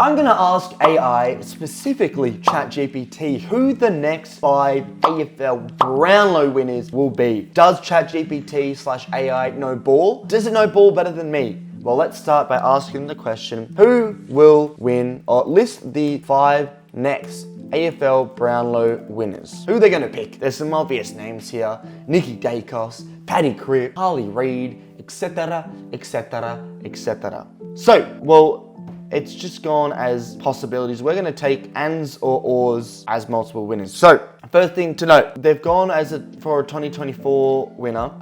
I'm gonna ask AI, specifically ChatGPT, who the next 5 AFL Brownlow winners will be. Does ChatGPT/AI know ball? Does it know ball better than me? Well, let's start by asking the question, who will win, or list the 5 next AFL Brownlow winners. Who they're gonna pick? There's some obvious names here. Nicky Dacos, Paddy Cripps, Harley Reid, etc, etc, etc. So, well, it's just gone as possibilities. We're gonna take ands or ors as multiple winners. So, first thing to note, they've gone for a 2024 winner.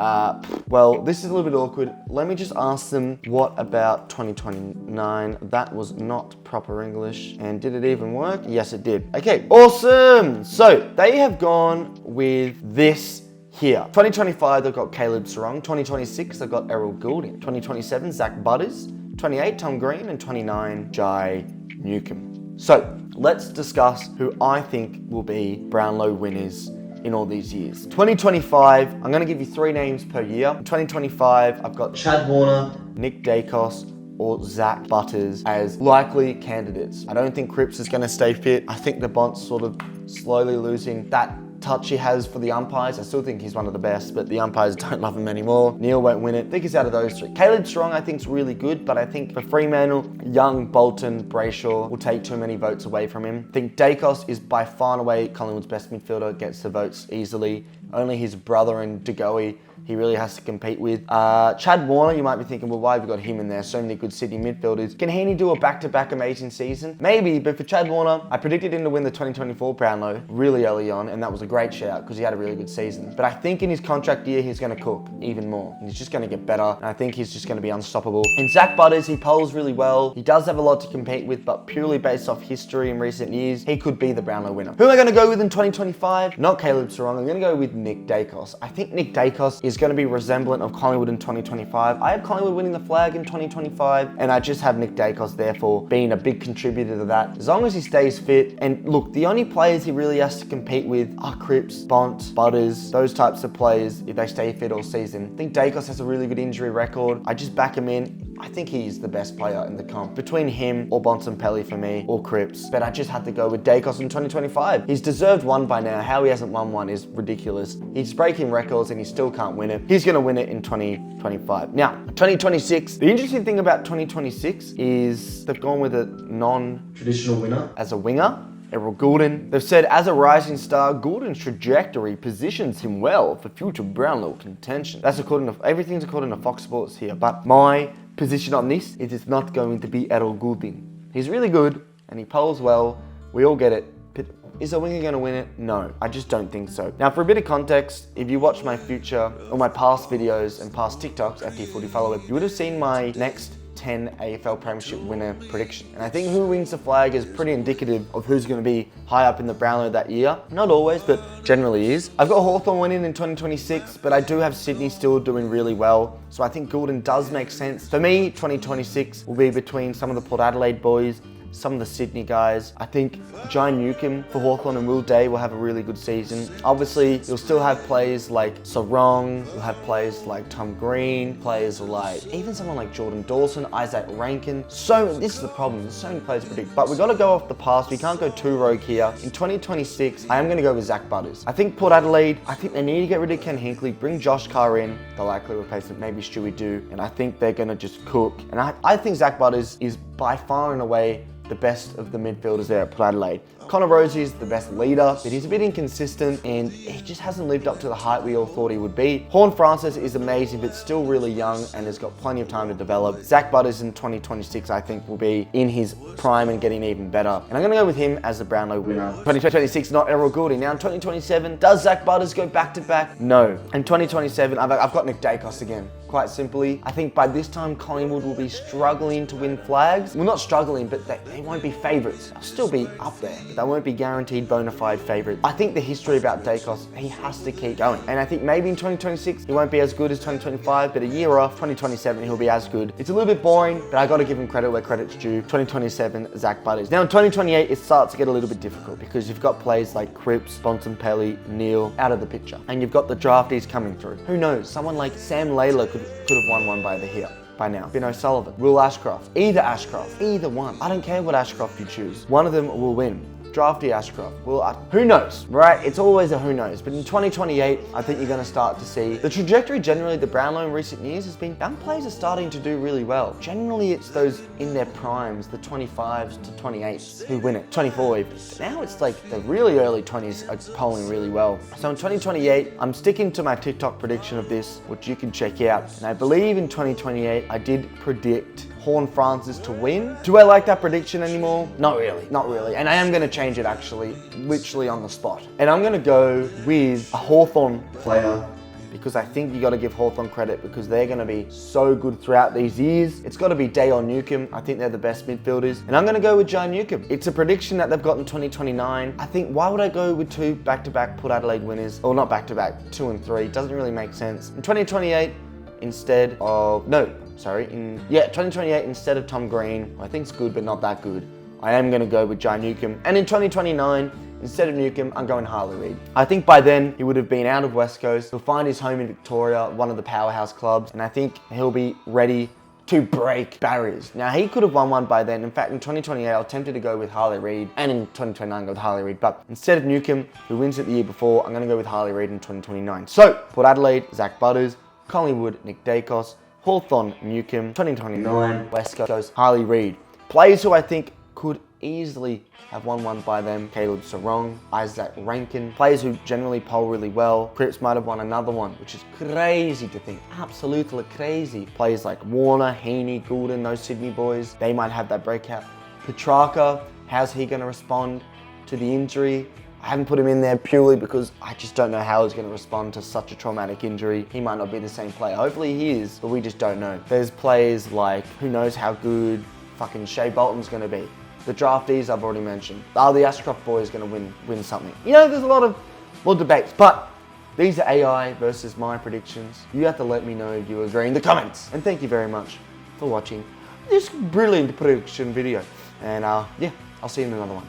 Well, this is a little bit awkward. Let me just ask them, what about 2029? That was not proper English. And did it even work? Yes, it did. Okay, awesome. So, they have gone with this here. 2025, they've got Caleb Serong. 2026, they've got Errol Goulding. 2027, Zach Butters. 28, Tom Green, and 29, Jai Newcomb. So, let's discuss who I think will be Brownlow winners in all these years. 2025, I'm gonna give you 3 names per year. In 2025, I've got Chad Warner, Nick Dacos, or Zach Butters as likely candidates. I don't think Cripps is gonna stay fit. I think the Bont's sort of slowly losing that touch he has for the umpires. I still think he's one of the best, but the umpires don't love him anymore. Neil won't win it. I think he's out of those 3. Caleb Strong, I think, is really good, but I think for Fremantle, Young, Bolton, Brayshaw will take too many votes away from him. I think Dacos is by far and away Collingwood's best midfielder, gets the votes easily. Only his brother and De Goey he really has to compete with. Chad Warner, you might be thinking, well, why have we got him in there? So many good Sydney midfielders. Can Heaney do a back-to-back amazing season? Maybe, but for Chad Warner, I predicted him to win the 2024 Brownlow really early on, and that was a great shout because he had a really good season. But I think in his contract year, he's going to cook even more. And he's just going to get better, and I think he's just going to be unstoppable. And Zach Butters, he polls really well. He does have a lot to compete with, but purely based off history in recent years, he could be the Brownlow winner. Who am I going to go with in 2025? Not Caleb Serong. I'm going to go with Nick Dacos. I think Nick Dacos is going to be resemblant of Collingwood in 2025. I have Collingwood winning the flag in 2025, and I just have Nick Dacos therefore being a big contributor to that. As long as he stays fit, and look, the only players he really has to compete with are Cripps, Bont, Butters, those types of players if they stay fit all season. I think Dacos has a really good injury record. I just back him in. I think he's the best player in the comp. Between him or Bontempelli for me, or Cripps. But I just had to go with Dacos in 2025. He's deserved one by now. How he hasn't won one is ridiculous. He's breaking records and he still can't win it. He's gonna win it in 2025. Now, 2026. The interesting thing about 2026 is they've gone with a non-traditional winner as a winger. Errol Goulding. They've said, as a rising star, Goulding's trajectory positions him well for future Brownlow contention. That's everything's according to Fox Sports here. But my position on this is it's not going to be Errol Goulding. He's really good and he polls well. We all get it. But is a winger going to win it? No, I just don't think so. Now, for a bit of context, if you watch my future or my past videos and past TikToks, FTFooty follower, you would have seen my next 10 AFL Premiership winner prediction. And I think who wins the flag is pretty indicative of who's going to be high up in the Brownlow that year. Not always, but generally is. I've got Hawthorn winning in 2026, but I do have Sydney still doing really well. So I think Goulding does make sense. For me, 2026 will be between some of the Port Adelaide boys, some of the Sydney guys. I think Jai Newcomb for Hawthorn and Will Day will have a really good season. Obviously, you'll still have players like Sarong, you'll have players like Tom Green, players like even someone like Jordan Dawson, Isaac Rankin. This is the problem, there's so many players to predict. But we've got to go off the past, we can't go too rogue here. In 2026, I am going to go with Zach Butters. I think Port Adelaide, I think they need to get rid of Ken Hinkley, bring Josh Carr in, the likely replacement, maybe Stewie Dew, and I think they're going to just cook. And I think Zach Butters is by far and away the best of the midfielders there at Port Adelaide. Connor Rosie is the best leader, but he's a bit inconsistent and he just hasn't lived up to the height we all thought he would be. Horn Francis is amazing, but still really young and has got plenty of time to develop. Zach Butters in 2026, I think, will be in his prime and getting even better. And I'm going to go with him as the Brownlow winner. 2026, not Errol Goulding. Now in 2027, does Zach Butters go back-to-back? No. In 2027, I've got Nick Dacos again. Quite simply, I think by this time Collingwood will be struggling to win flags. Well, not struggling, but they won't be favourites. They'll still be up there, but they won't be guaranteed bona fide favourites. I think the history about Dacos, he has to keep going. And I think maybe in 2026, he won't be as good as 2025, but a year off, 2027, he'll be as good. It's a little bit boring, but I got to give him credit where credit's due. 2027, Zach Butters. Now in 2028, it starts to get a little bit difficult because you've got players like Cripps, Bontempelli, Neil out of the picture. And you've got the draftees coming through. Who knows? Someone like Sam Layla could have won one by the here. by now. Ben O'Sullivan, Will Ashcroft, either one. I don't care what Ashcroft you choose. One of them will win. Drafty Ashcroft. Well, who knows, right? It's always a who knows. But in 2028, I think you're going to start to see the trajectory. Generally, the Brownlow in recent years has been young players are starting to do really well. Generally, it's those in their primes, the 25s to 28s, who win it. 24 even. Now it's like the really early 20s are polling really well. So in 2028, I'm sticking to my TikTok prediction of this, which you can check out. And I believe in 2028, I did predict Horn Francis to win. Do I like that prediction anymore? Not really. And I am going to change it actually, literally on the spot. And I'm going to go with a Hawthorn player because I think you got to give Hawthorn credit because they're going to be so good throughout these years. It's got to be Dale Newcomb. I think they're the best midfielders. And I'm going to go with Jai Newcomb. It's a prediction that they've got in 2029. I think, why would I go with 2 back-to-back Port Adelaide winners? Or not back-to-back, 2 and 3. Doesn't really make sense. In 2028, instead of, 2028 instead of Tom Green, who I think is good but not that good, I am going to go with Jai Newcomb. And in 2029, instead of Newcomb, I'm going Harley Reid. I think by then, he would have been out of West Coast. He'll find his home in Victoria, one of the powerhouse clubs, and I think he'll be ready to break barriers. Now, he could have won one by then. In fact, in 2028, I was tempted to go with Harley Reid, and in 2029, go with Harley Reid. But instead of Newcomb, who wins it the year before, I'm going to go with Harley Reid in 2029. So, Port Adelaide, Zach Butters, Collingwood, Nick Dacos, Hawthorn, Newcomb, 2029, West Coast, Harley Reid. Players who I think could easily have won one by them. Caleb Sarong, Isaac Rankin. Players who generally poll really well. Cripps might have won another one, which is crazy to think. Absolutely crazy. Players like Warner, Heaney, Goulden, those Sydney boys, they might have that breakout. Petrarca, how's he going to respond to the injury? I haven't put him in there purely because I just don't know how he's going to respond to such a traumatic injury. He might not be the same player. Hopefully he is, but we just don't know. There's players like, who knows how good fucking Shea Bolton's going to be. The draftees I've already mentioned. Are the Ashcroft boys going to win something? You know, there's a lot of more debates, but these are AI versus my predictions. You have to let me know if you agree in the comments. And thank you very much for watching this brilliant prediction video. And yeah, I'll see you in another one.